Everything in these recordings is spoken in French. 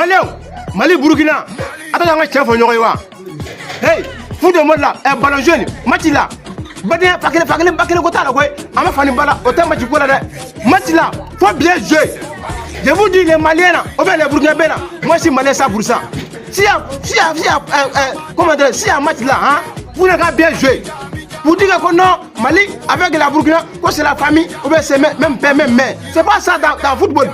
Malien, Mali Burkina. Attends, on va chef au Nyorewa. Hey, foot de mode là, ballon jeune, match là. Badé, pakele kota là, quoi. On va faire une balle, autant match quoi là. Match là, faut bien jouer. Je vous dis, les Maliens, ou bien les Burkinabés, moi je suis Malien 100%. S'il y a un match là, hein, vous n'avez pas bien joué. Vous dites que non, Mali, avec la Burkina, c'est la famille, ou bien c'est même père, même mère. C'est pas ça dans le football.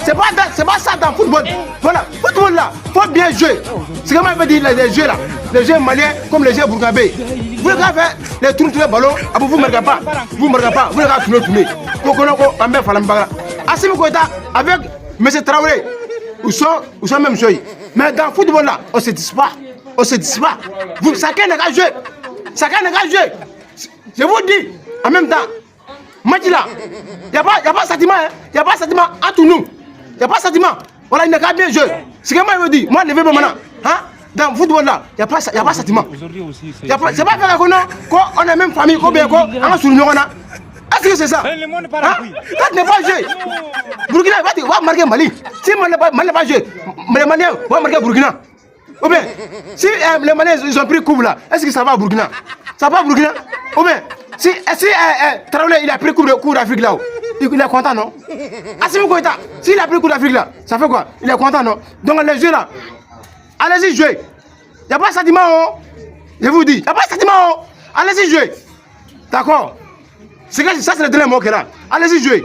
C'est pas ça dans le football. Voilà, football là, faut bien jouer. C'est comme on veut dire les jeux là, les jeux maliens comme les jeux burkinabés. Vous ne pouvez faire les tours de ballon, vous ne marquez pas. Vous ne marquez pas, vous ne pouvez pas tourner. Assimi Goïta avec M. Traoré, ils sont même joués. Mais dans le football là, on ne se dit pas. On ne se dit pas. Chacun n'a qu'à jouer. Chacun n'a qu'à jouer. Je vous dis, en même temps, match là, il n'y a pas de sentiment. Il n'y a pas de sentiment entre nous. Il n'y a pas de sentiment. Voilà, il n'a qu'à bien jouer. C'est comme moi je dis, moi je vais maintenant. Hein? Dans le football là, il n'y a pas de sentiment. C'est pas fait qu'on est même famille, qu'on bien, qu'on a sur nous. Est-ce que c'est ça? Le monde part en couille. Quand n'est pas joué, Burkina va marquer Mali. Si Mali n'est pas joué, les Maliens vont marquer Burkina. Ou bien, si les Maliens ils ont pris coupe là, est-ce que ça va à Burkina? Ça va à Burkina? Ou bien, si Traoré il a pris coupe d'Afrique là, il est content non? Assimi Goïta, s'il a pris coupe d'Afrique là, ça fait quoi? Il est content non? Donc les jeux là, allez-y jouer. Il n'y a pas de sentiment, oh. Je vous dis, il n'y a pas de sentiment, oh. Allez-y jouer. D'accord? Ça, c'est le dernier mot qu'il a. Allez-y jouer.